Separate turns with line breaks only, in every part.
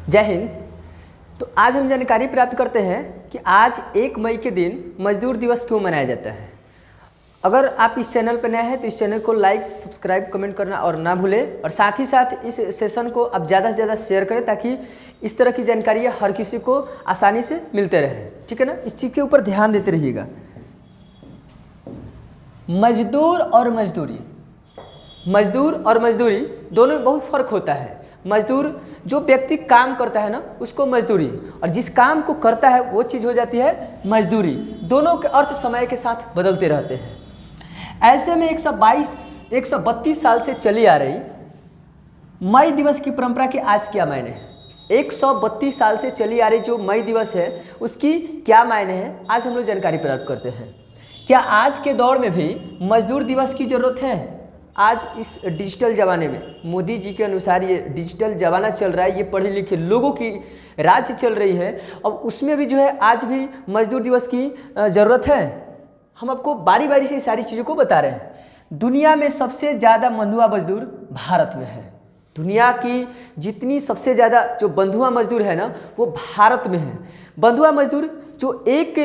जय हिंद। तो आज हम जानकारी प्राप्त करते हैं कि आज 1 मई के दिन मजदूर दिवस क्यों मनाया जाता है। अगर आप इस चैनल पर नए हैं तो इस चैनल को लाइक, सब्सक्राइब, कमेंट करना और ना भूलें, और साथ ही साथ इस सेशन को आप ज़्यादा से ज़्यादा शेयर करें ताकि इस तरह की जानकारियाँ हर किसी को आसानी से मिलते रहे। ठीक है ना, इस चीज़ के ऊपर ध्यान देते रहिएगा। मजदूर और मजदूरी, मजदूर और मजदूरी दोनों में बहुत फ़र्क होता है। मजदूर जो व्यक्ति काम करता है ना उसको मजदूरी, और जिस काम को करता है वो चीज़ हो जाती है मजदूरी। दोनों के अर्थ समय के साथ बदलते रहते हैं। ऐसे में 132 साल से चली आ रही मई दिवस की परंपरा के आज क्या मायने हैं। 132 साल से चली आ रही जो मई दिवस है उसकी क्या मायने हैं, आज हम लोग जानकारी प्राप्त करते हैं। क्या आज के दौर में भी मजदूर दिवस की ज़रूरत है? आज इस डिजिटल ज़माने में मोदी जी के अनुसार ये डिजिटल ज़माना चल रहा है, ये पढ़े लिखे लोगों की राज्य चल रही है, अब उसमें भी जो है आज भी मजदूर दिवस की ज़रूरत है। हम आपको बारी बारी से सारी चीज़ों को बता रहे हैं। दुनिया में सबसे ज़्यादा बंधुआ मजदूर भारत में है। दुनिया की जितनी सबसे ज़्यादा जो बंधुआ मजदूर है ना वो भारत में है। बंधुआ मजदूर जो एक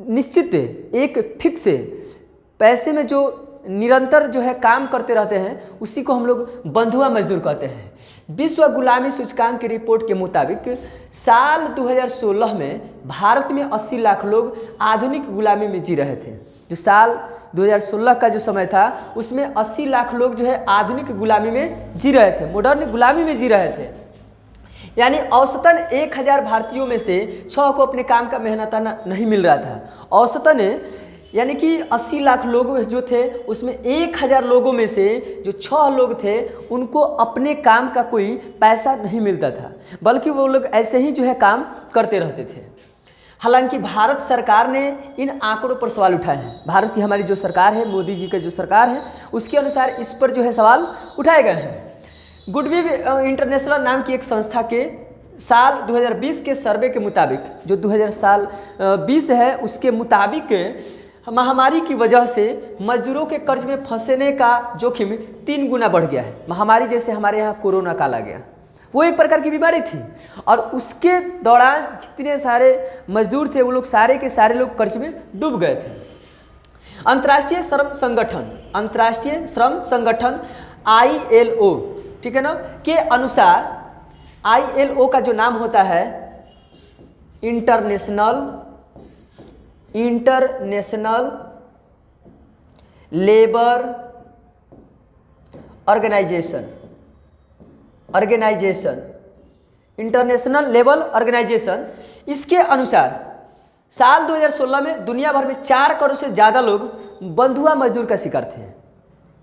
निश्चित एक फिक्स पैसे में जो निरंतर जो है काम करते रहते हैं उसी को हम लोग बंधुआ मजदूर कहते हैं। विश्व गुलामी सूचकांक की रिपोर्ट के मुताबिक साल 2016 में भारत में 80 लाख लोग आधुनिक गुलामी में जी रहे थे। जो साल 2016 का जो समय था उसमें 80 लाख लोग जो है आधुनिक गुलामी में जी रहे थे, मॉडर्न गुलामी में जी रहे थे। यानी औसतन 1000 भारतीयों में से 6 को अपने काम का मेहनताना नहीं मिल रहा था। औसतन यानी कि 80 लाख लोग जो थे उसमें 1000 लोगों में से जो 6 लोग थे उनको अपने काम का कोई पैसा नहीं मिलता था, बल्कि वो लोग ऐसे ही जो है काम करते रहते थे। हालांकि भारत सरकार ने इन आंकड़ों पर सवाल उठाए हैं। भारत की हमारी जो सरकार है, मोदी जी का जो सरकार है, उसके अनुसार इस पर जो है सवाल उठाए गए हैं। गुडविल इंटरनेशनल नाम की एक संस्था के साल 2020 के सर्वे के मुताबिक, जो 2020 है उसके मुताबिक महामारी की वजह से मजदूरों के कर्ज में फंसने का जोखिम 3 गुना बढ़ गया है। महामारी जैसे हमारे यहाँ कोरोना काल आ गया, वो एक प्रकार की बीमारी थी, और उसके दौरान जितने सारे मजदूर थे वो लोग सारे के सारे लोग कर्ज में डूब गए थे। अंतर्राष्ट्रीय श्रम संगठन ILO, ठीक है ना, के अनुसार ILO का जो नाम होता है international labour organisation, international labour organisation, इसके अनुसार साल 2016 में दुनिया भर में 4 करोड़ से ज़्यादा लोग बंधुआ मजदूर का शिकार थे।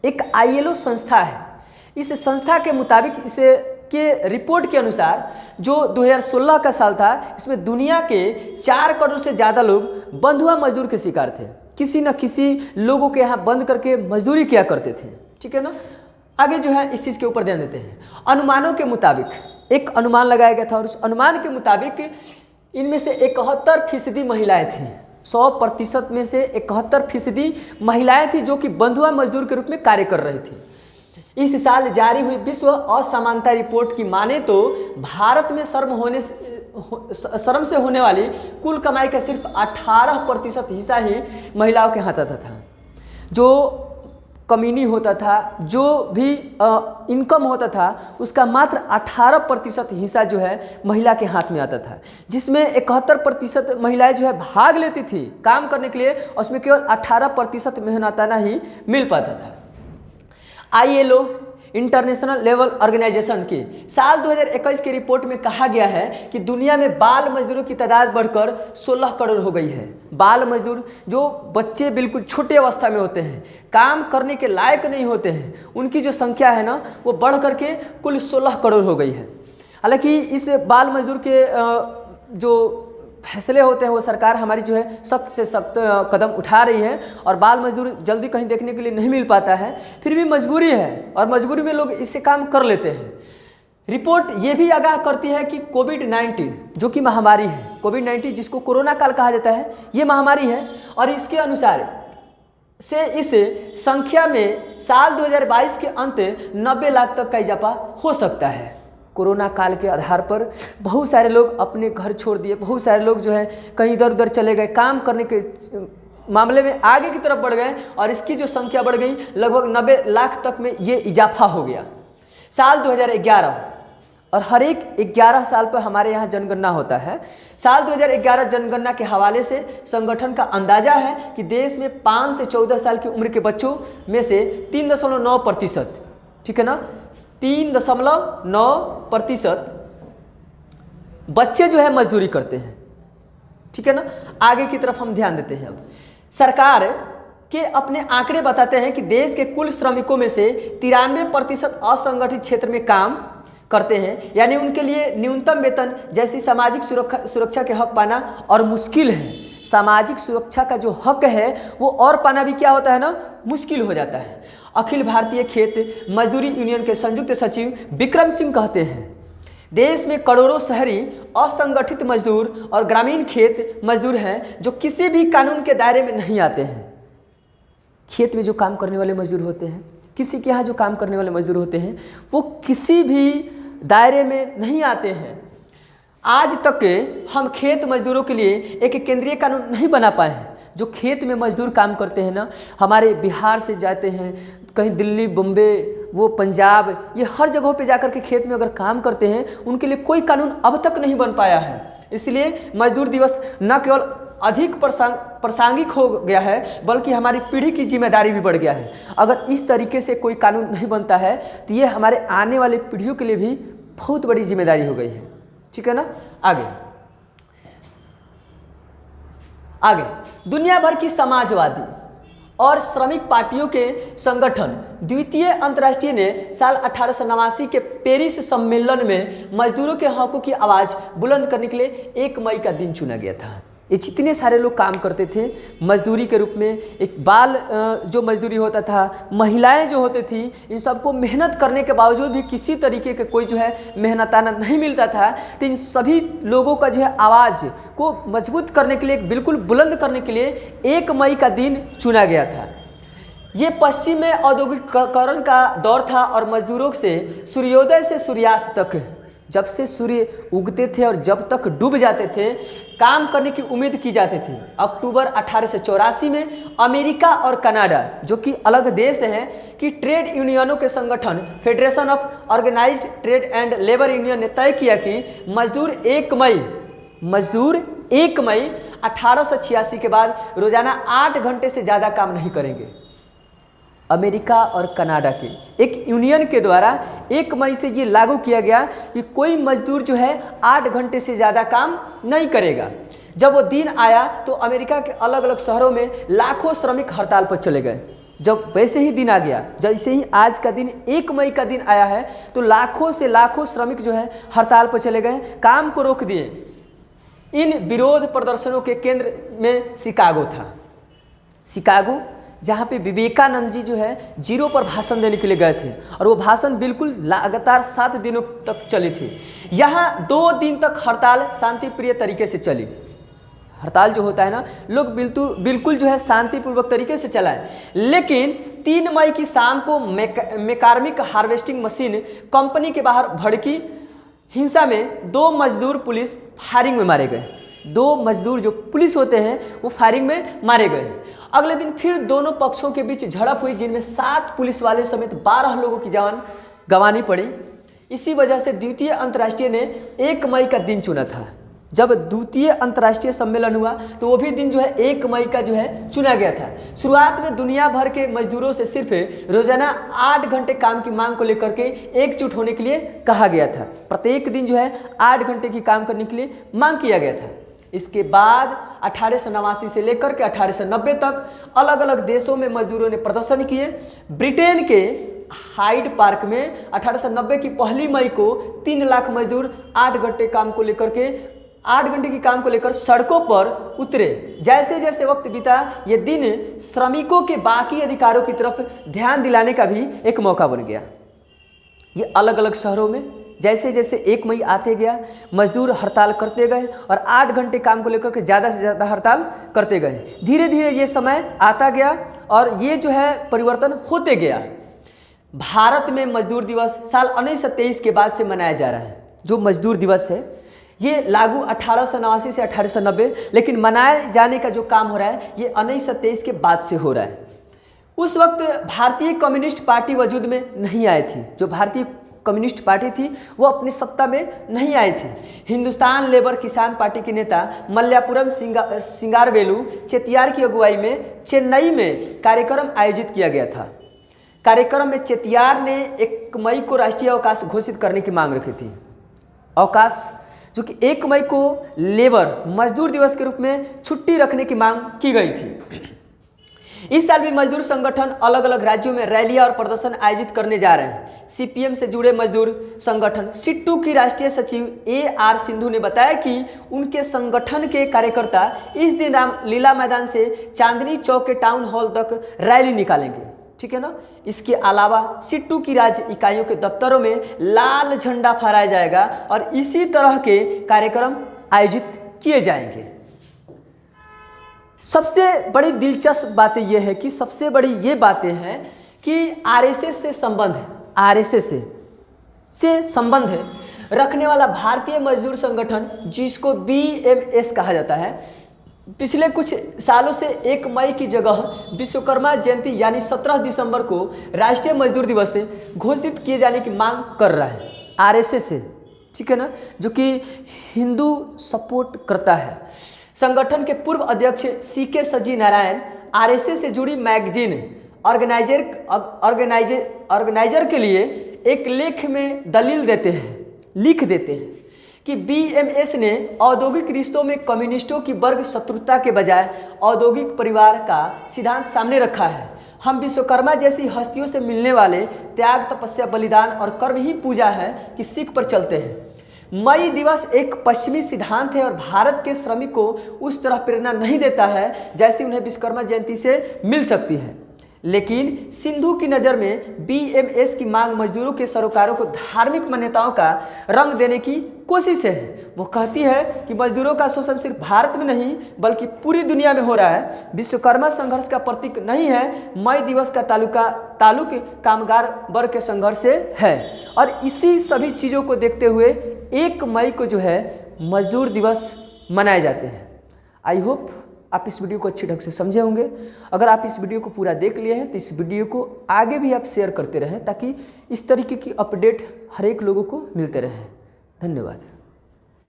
एक ILO संस्था है, इस संस्था के मुताबिक इसे के रिपोर्ट के अनुसार जो 2016 का साल था इसमें दुनिया के 4 करोड़ से ज़्यादा लोग बंधुआ मजदूर के शिकार थे। किसी न किसी लोगों के यहाँ बंद करके मजदूरी किया करते थे। ठीक है ना, आगे जो है इस चीज़ के ऊपर ध्यान देते हैं। अनुमानों के मुताबिक एक अनुमान लगाया गया था, और उस अनुमान के मुताबिक इनमें से 71% महिलाएँ थीं। 100% में से 71% महिलाएँ थीं जो कि बंधुआ मजदूर के रूप में कार्य कर रही थी। इस साल जारी हुई विश्व असमानता रिपोर्ट की माने तो भारत में श्रम से होने वाली कुल कमाई का सिर्फ 18% हिस्सा ही महिलाओं के हाथ आता था। जो कमीनी होता था, जो भी इनकम होता था, उसका मात्र 18% हिस्सा जो है महिला के हाथ में आता था, जिसमें 71% महिलाएं जो है भाग लेती थी काम करने के लिए, और उसमें केवल 18% मेहनताना ही मिल पाता था। ILO इंटरनेशनल लेबर ऑर्गेनाइजेशन की साल 2021 की रिपोर्ट में कहा गया है कि दुनिया में बाल मजदूरों की तादाद बढ़कर 16 करोड़ हो गई है। बाल मजदूर जो बच्चे बिल्कुल छोटे अवस्था में होते हैं, काम करने के लायक नहीं होते हैं, उनकी जो संख्या है ना वो बढ़ करके कुल 16 करोड़ हो गई है। हालांकि इस बाल मजदूर के जो फैसले होते हैं वो सरकार हमारी जो है सख्त से सख्त कदम उठा रही है, और बाल मजदूर जल्दी कहीं देखने के लिए नहीं मिल पाता है, फिर भी मजबूरी है और मजबूरी में लोग इससे काम कर लेते हैं। रिपोर्ट ये भी आगाह करती है कि कोविड-19 जो कि महामारी है, कोविड-19 जिसको कोरोना काल कहा जाता है, ये महामारी है, और इसके अनुसार से इस संख्या में साल 2022 के अंत 90 लाख तक का इजाफा हो सकता है। कोरोना काल के आधार पर बहुत सारे लोग अपने घर छोड़ दिए, बहुत सारे लोग जो है कहीं इधर उधर चले गए, काम करने के मामले में आगे की तरफ बढ़ गए और इसकी जो संख्या बढ़ गई लगभग 90 लाख तक में ये इजाफा हो गया साल 2011। और हर एक 11 साल पर हमारे यहाँ जनगणना होता है। साल 2011 जनगणना के हवाले से संगठन का अंदाजा है कि देश में 5 से 14 साल की उम्र के बच्चों में से 3.9%, ठीक है ना, 3.9% बच्चे जो है मजदूरी करते हैं, ठीक है ना। आगे की तरफ हम ध्यान देते हैं। अब सरकार के अपने आंकड़े बताते हैं कि देश के कुल श्रमिकों में से 93% असंगठित क्षेत्र में काम करते हैं, यानी उनके लिए न्यूनतम वेतन जैसी सामाजिक सुरक्षा के हक पाना और मुश्किल है। सामाजिक सुरक्षा का जो हक है वो और पाना भी क्या होता है ना, मुश्किल हो जाता है। अखिल भारतीय खेत मजदूरी यूनियन के संयुक्त सचिव विक्रम सिंह कहते हैं, देश में करोड़ों शहरी असंगठित मजदूर और ग्रामीण खेत मजदूर हैं जो किसी भी कानून के दायरे में नहीं आते हैं। खेत में जो काम करने वाले मजदूर होते हैं, किसी के यहाँ जो काम करने वाले मजदूर होते हैं, वो किसी भी दायरे में नहीं आते हैं। आज तक हम खेत मजदूरों के लिए एक केंद्रीय कानून नहीं बना पाए हैं। जो खेत में मजदूर काम करते हैं ना, हमारे बिहार से जाते हैं, कहीं दिल्ली, बम्बे, वो पंजाब, ये हर जगहों पे जाकर के खेत में अगर काम करते हैं, उनके लिए कोई कानून अब तक नहीं बन पाया है। इसलिए मजदूर दिवस न केवल अधिक प्रासंगिक हो गया है, बल्कि हमारी पीढ़ी की जिम्मेदारी भी बढ़ गया है। अगर इस तरीके से कोई कानून नहीं बनता है तो ये हमारे आने वाली पीढ़ियों के लिए भी बहुत बड़ी जिम्मेदारी हो गई है, ठीक है ना। आगे दुनिया भर की समाजवादी और श्रमिक पार्टियों के संगठन द्वितीय अंतर्राष्ट्रीय ने साल 1889 के पेरिस सम्मेलन में मजदूरों के हकों की आवाज़ बुलंद करने के लिए 1 मई का दिन चुना गया था। ये जितने सारे लोग काम करते थे मजदूरी के रूप में, एक बाल जो मजदूरी होता था, महिलाएं जो होती थी, इन सबको मेहनत करने के बावजूद भी किसी तरीके के कोई जो है मेहनताना नहीं मिलता था। तो इन सभी लोगों का जो है आवाज़ को मजबूत करने के लिए, बिल्कुल बुलंद करने के लिए 1 मई का दिन चुना गया था। ये पश्चिम में औद्योगिकीकरण का दौर था और मजदूरों से सूर्योदय से सूर्यास्त तक, जब से सूर्य उगते थे और जब तक डूब जाते थे, काम करने की उम्मीद की जाती थी। अक्टूबर 1884 में अमेरिका और कनाडा, जो कि अलग देश हैं, कि ट्रेड यूनियनों के संगठन federation of organised trade and labour union ने तय किया कि मजदूर 1 मई 1886 के बाद रोजाना 8 घंटे से ज़्यादा काम नहीं करेंगे। अमेरिका और कनाडा के एक यूनियन के द्वारा 1 मई से ये लागू किया गया कि कोई मजदूर जो है 8 घंटे से ज़्यादा काम नहीं करेगा। जब वो दिन आया तो अमेरिका के अलग अलग शहरों में लाखों श्रमिक हड़ताल पर चले गए। जब वैसे ही दिन आ गया, जैसे ही आज का दिन 1 मई का दिन आया है, तो लाखों से लाखों श्रमिक जो है हड़ताल पर चले गए, काम को रोक दिए। इन विरोध प्रदर्शनों के केंद्र में शिकागो था। शिकागो, जहाँ पे विवेकानंद जी जो है जीरो पर भाषण देने के लिए गए थे, और वो भाषण बिल्कुल लगातार 7 दिनों तक चली थी। यहाँ 2 दिन तक हड़ताल शांतिप्रिय तरीके से चली। हड़ताल जो होता है ना, लोग बिल्कुल जो है शांतिपूर्वक तरीके से चलाएं। लेकिन 3 मई की शाम को मेकार्मिक हार्वेस्टिंग मशीन कंपनी के बाहर भड़की हिंसा में 2 मजदूर पुलिस फायरिंग में मारे गए। 2 मजदूर जो पुलिस होते हैं वो फायरिंग में मारे गए। अगले दिन फिर दोनों पक्षों के बीच झड़प हुई, जिनमें 7 पुलिस वाले समेत 12 लोगों की जान गंवानी पड़ी। इसी वजह से द्वितीय अंतर्राष्ट्रीय ने 1 मई का दिन चुना था। जब द्वितीय अंतर्राष्ट्रीय सम्मेलन हुआ तो वो भी दिन जो है 1 मई का जो है चुना गया था। शुरुआत में दुनिया भर के मजदूरों से सिर्फ रोजाना 8 घंटे काम की मांग को लेकर के एकजुट होने के लिए कहा गया था। प्रत्येक दिन जो है 8 घंटे की काम करने के लिए मांग किया गया था। इसके बाद 1889 से लेकर के 1890 तक अलग अलग देशों में मजदूरों ने प्रदर्शन किए। ब्रिटेन के हाइड पार्क में 1890 की 1 मई को 3 लाख मजदूर 8 घंटे की काम को लेकर सड़कों पर उतरे। जैसे जैसे वक्त बीता, ये दिन श्रमिकों के बाकी अधिकारों की तरफ ध्यान दिलाने का भी एक मौका बन गया। ये अलग अलग शहरों में जैसे जैसे 1 मई आते गया, मजदूर हड़ताल करते गए और 8 घंटे काम को लेकर के ज़्यादा से ज़्यादा हड़ताल करते गए। धीरे धीरे ये समय आता गया और ये जो है परिवर्तन होते गया। भारत में मजदूर दिवस साल 1923 के बाद से मनाया जा रहा है। जो मजदूर दिवस है ये लागू 1889 से 1890, लेकिन मनाए जाने का जो काम हो रहा है ये 1923 के बाद से हो रहा है। उस वक्त भारतीय कम्युनिस्ट पार्टी वजूद में नहीं आई थी। जो भारतीय कम्युनिस्ट पार्टी थी वो अपनी सत्ता में नहीं आई थी। हिंदुस्तान लेबर किसान पार्टी के नेता मल्लापुरम सिंगारवेलु चेतियार की अगुवाई में चेन्नई में कार्यक्रम आयोजित किया गया था। कार्यक्रम में चेतियार ने 1 मई को राष्ट्रीय अवकाश घोषित करने की मांग रखी थी। अवकाश जो कि 1 मई को लेबर मजदूर दिवस के रूप में छुट्टी रखने की मांग की गई थी। इस साल भी मजदूर संगठन अलग अलग राज्यों में रैलियां और प्रदर्शन आयोजित करने जा रहे हैं। सीपीएम से जुड़े मजदूर संगठन सिट्टू की राष्ट्रीय सचिव AR सिंधु ने बताया कि उनके संगठन के कार्यकर्ता इस दिन रामलीला मैदान से चांदनी चौक के टाउन हॉल तक रैली निकालेंगे। ठीक है ना। इसके अलावा सिट्टू की राज्य इकाइयों के दफ्तरों में लाल झंडा फहराया जाएगा और इसी तरह के कार्यक्रम आयोजित किए जाएंगे। सबसे बड़ी दिलचस्प बातें यह है कि सबसे बड़ी ये बातें हैं कि आरएसएस से संबंध है, आरएसएस से संबंध है रखने वाला भारतीय मजदूर संगठन जिसको BMS कहा जाता है, पिछले कुछ सालों से 1 मई की जगह विश्वकर्मा जयंती यानी 17 दिसंबर को राष्ट्रीय मजदूर दिवस से घोषित किए जाने की मांग कर रहा है आरएसएस से। ठीक है ना, जो कि हिंदू सपोर्ट करता है। संगठन के पूर्व अध्यक्ष CK सजी नारायण आरएसएस से जुड़ी मैगजीन ऑर्गेनाइजर के लिए एक लेख में दलील लिख देते हैं कि BMS ने औद्योगिक रिश्तों में कम्युनिस्टों की वर्ग शत्रुता के बजाय औद्योगिक परिवार का सिद्धांत सामने रखा है। हम विश्वकर्मा जैसी हस्तियों से मिलने वाले त्याग, तपस्या, बलिदान और कर्म ही पूजा है कि सीख पर चलते हैं। मई दिवस एक पश्चिमी सिद्धांत है और भारत के श्रमिक को उस तरह प्रेरणा नहीं देता है जैसी उन्हें विश्वकर्मा जयंती से मिल सकती है। लेकिन सिंधु की नज़र में BMS की मांग मजदूरों के सरोकारों को धार्मिक मान्यताओं का रंग देने की कोशिश है। वो कहती है कि मजदूरों का शोषण सिर्फ भारत में नहीं बल्कि पूरी दुनिया में हो रहा है। विश्वकर्मा संघर्ष का प्रतीक नहीं है, मई दिवस का ताल्लुक कामगार वर्ग के संघर्ष से है। और इसी सभी चीज़ों को देखते हुए 1 मई को जो है मजदूर दिवस मनाए जाते हैं। आई होप आप इस वीडियो को अच्छे ढंग से समझे होंगे। अगर आप इस वीडियो को पूरा देख लिए हैं तो इस वीडियो को आगे भी आप शेयर करते रहें ताकि इस तरीके की अपडेट हर एक लोगों को मिलते रहें। धन्यवाद।